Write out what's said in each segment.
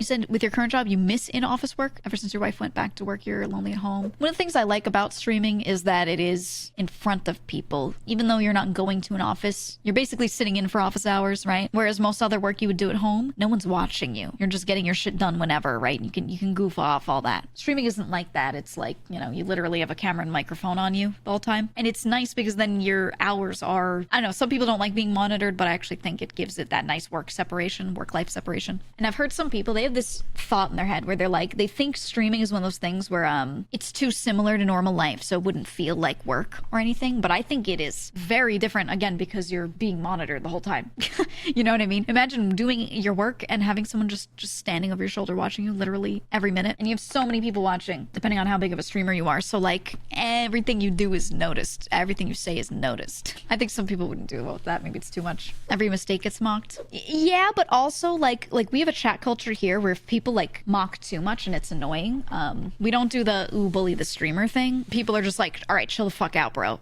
You said with your current job, you miss in-office work ever since your wife went back to work. You're lonely at home. One of the things I like about streaming is that it is in front of people. Even though you're not going to an office, you're basically sitting in for office hours, right? Whereas most other work you would do at home, no one's watching you. You're just getting your shit done whenever, right? You can goof off all that. Streaming isn't like that. It's like, you know, you literally have a camera and microphone on you the whole time. And it's nice because then your hours are, I don't know, some people don't like being monitored, but I actually think it gives it that nice work separation, work-life separation. And I've heard some people, they have this thought in their head where they're like, they think streaming is one of those things where it's too similar to normal life, so it wouldn't feel like work or anything. But I think it is very different, again, because you're being monitored the whole time. You know what I mean? Imagine doing your work and having someone just standing over your shoulder watching you literally every minute. And you have so many people watching, depending on how big of a streamer you are. So like everything you do is noticed. Everything you say is noticed. I think some people wouldn't do well with that. Maybe it's too much. Every mistake gets mocked. Yeah, but also like we have a chat culture here where if people like mock too much and it's annoying, we don't do the ooh bully the streamer thing. People are just like, all right, chill the fuck out, bro.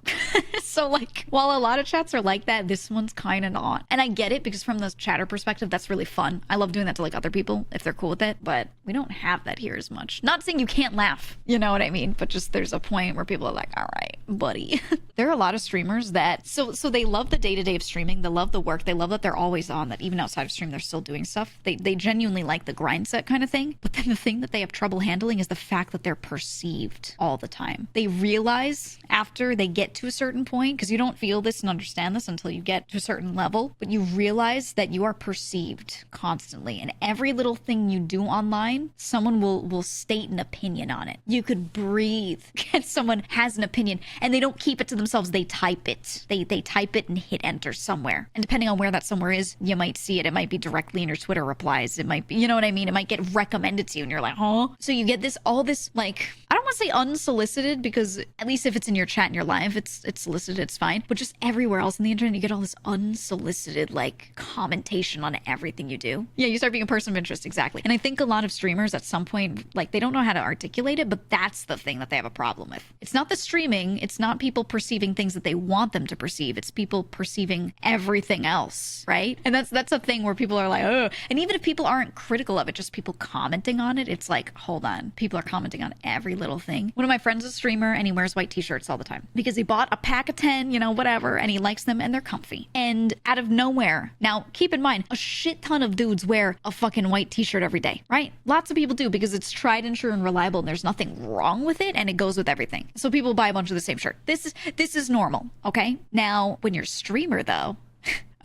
So like while a lot of chats are like that, this one's kind of not. And I get it because from the chatter perspective, that's really fun. I love doing that to like other people if they're cool with it, but we don't have that here as much. Not saying you can't laugh, you know what I mean? But just there's a point where people are like, all right, buddy. There are a lot of streamers that, so they love the day-to-day of streaming. They love the work. They love that they're always on, that even outside of stream, they're still doing stuff. They genuinely like the grind set kind of thing. But then the thing that they have trouble handling is the fact that they're perceived all the time. They realize after they get to a certain point, because you don't feel this and understand this until you get to a certain level, but you realize that you are perceived constantly. And every little thing you do online, someone will state an opinion on it. You could breathe and someone has an opinion and they don't keep it to themselves. They type it. They type it and hit enter somewhere. And depending on where that somewhere is, you might see it. It might be directly in your Twitter replies. It might be, you know what I mean? It might get recommended to you and you're like, huh? So you get all this, like, I don't want to say unsolicited because at least if it's in your chat and your live, it's solicited, it's fine. But just everywhere else in the internet, you get all this unsolicited, like, commentation on everything you do. Yeah, you start being a person of interest, exactly. And I think a lot of streamers at some point, like, they don't know how to articulate it, but that's the thing that they have a problem with. It's not the streaming, it's not people perceiving things that they want them to perceive, it's people perceiving everything else, right? And that's a thing where people are like, oh, and even if people aren't critical of it, just people commenting on it, it's like, hold on, people are commenting on every little thing. One of my friends is a streamer and he wears white t-shirts all the time because he bought a pack of 10, you know, whatever, and he likes them and they're comfy. And out of nowhere, now keep in mind, a shit ton of dudes wear a fucking white t-shirt every day, right? Lots of people do because it's tried and true and reliable and there's nothing wrong with it and it goes with everything. So people buy a bunch of the same shirt. This is normal, okay? Now, when you're a streamer though,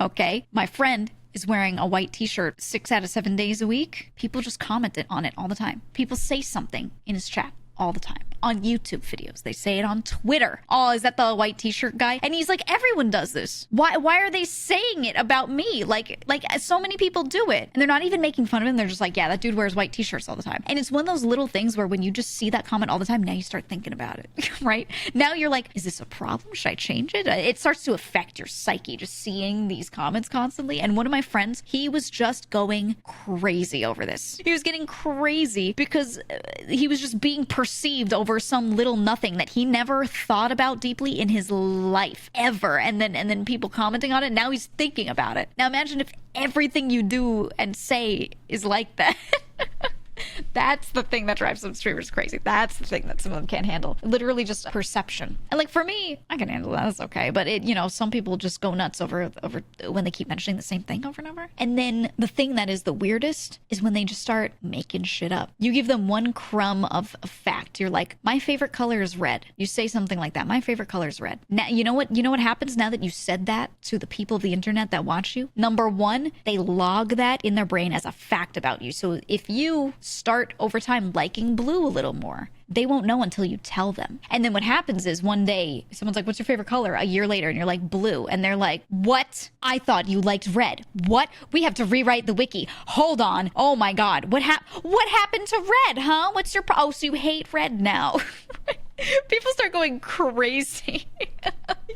okay, my friend is wearing a white t-shirt 6 out of 7 days a week. People just comment on it all the time. People say something in his chat all the time. On YouTube videos. They say it on Twitter. Oh, is that the white t-shirt guy? And he's like, everyone does this. Why are they saying it about me? Like so many people do it. And they're not even making fun of him. They're just like, yeah, that dude wears white t-shirts all the time. And it's one of those little things where when you just see that comment all the time, now you start thinking about it, right? Now you're like, is this a problem? Should I change it? It starts to affect your psyche, just seeing these comments constantly. And one of my friends, he was just going crazy over this. He was getting crazy because he was just being perceived over some little nothing that he never thought about deeply in his life ever, and then people commenting on it. Now he's thinking about it. Now imagine if everything you do and say is like that. That's the thing that drives some streamers crazy. That's the thing that some of them can't handle. Literally just perception. And like for me, I can handle that. That's okay. But it, you know, some people just go nuts over when they keep mentioning the same thing over and over. And then the thing that is the weirdest is when they just start making shit up. You give them one crumb of a fact. You're like, my favorite color is red. You say something like that. My favorite color is red. Now, you know what happens now that you said that to the people of the internet that watch you? Number one, they log that in their brain as a fact about you. So if you start over time liking blue a little more, they won't know until you tell them. And then what happens is one day someone's like, what's your favorite color? A year later, and you're like, blue. And they're like, what? I thought you liked red. What? We have to rewrite the wiki. Hold on. Oh my God. What happened to red, huh? What's your oh, so you hate red now? People start going crazy.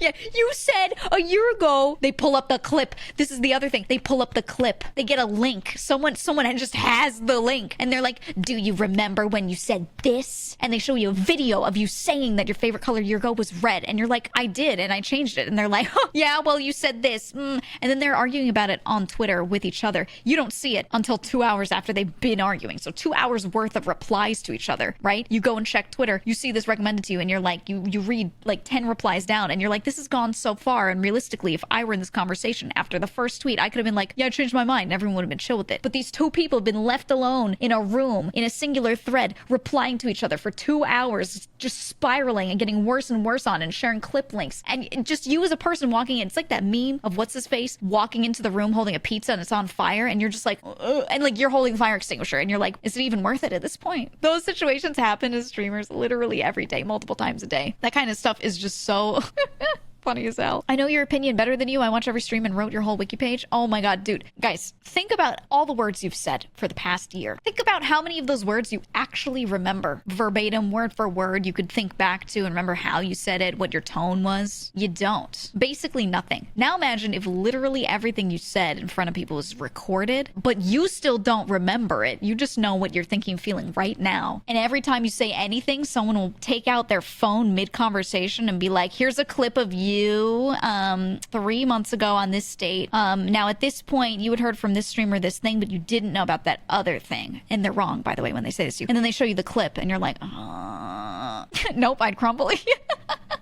Yeah, you said a year ago. They pull up the clip. This is the other thing. They pull up the clip. They get a link. Someone just has the link. And they're like, do you remember when you said this? And they show you a video of you saying that your favorite color a year ago was red. And you're like, I did, and I changed it. And they're like, oh, yeah, well, you said this. And then they're arguing about it on Twitter with each other. You don't see it until 2 hours after they've been arguing. So 2 hours worth of replies to each other, right? You go and check Twitter. You see this recommended to you, and you're like, you read like 10 replies down, and you're like, this has gone so far. And realistically, if I were in this conversation after the first tweet, I could have been like, yeah, I changed my mind. And everyone would have been chill with it. But these two people have been left alone in a room, in a singular thread, replying to each other for 2 hours, just spiraling and getting worse and worse on and sharing clip links. And just you as a person walking in, it's like that meme of what's his face walking into the room holding a pizza and it's on fire, and you're just like, ugh, and like you're holding the fire extinguisher, and you're like, is it even worth it at this point? Those situations happen as streamers literally every day, multiple times a day. That kind of stuff is just so funny as hell. I know your opinion better than you. I watch every stream and wrote your whole wiki page. Oh my god, dude. Guys, think about all the words you've said for the past year. Think about how many of those words you actually remember. Verbatim, word for word, you could think back to and remember how you said it, what your tone was. You don't. Basically nothing. Now imagine if literally everything you said in front of people is recorded, but you still don't remember it. You just know what you're thinking, feeling right now. And every time you say anything, someone will take out their phone mid-conversation and be like, here's a clip of you 3 months ago on this date. Now at this point you had heard from this streamer this thing, but you didn't know about that other thing. And they're wrong, by the way, when they say this to you. And then they show you the clip and you're like, nope, I'd crumble.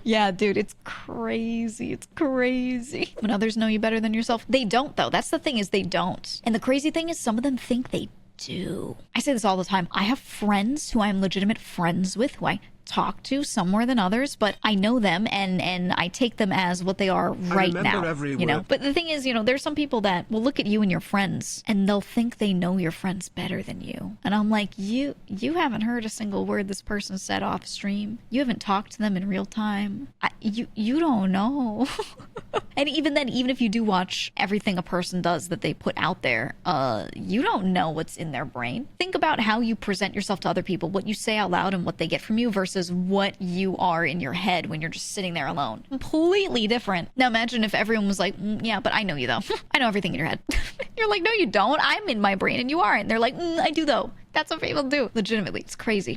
Yeah, dude, it's crazy. It's crazy. When others know you better than yourself, they don't though. That's the thing, is they don't. And the crazy thing is some of them think they do. I say this all the time. I have friends who I'm legitimate friends with, who I talk to some more than others, but I know them and I take them as what they are right now, you know. But the thing is, you know, there's some people that will look at you and your friends and they'll think they know your friends better than you. And I'm like, you haven't heard a single word this person said off stream. You haven't talked to them in real time. You don't know. And even then, even if you do watch everything a person does that they put out there, you don't know what's in their brain. Think about how you present yourself to other people, what you say out loud and what they get from you versus what you are in your head when you're just sitting there alone. Completely different. Now imagine if everyone was like, yeah, but I know you though. I know everything in your head. You're like, no, you don't. I'm in my brain and you aren't. They're like, I do though. That's what people do. Legitimately, it's crazy.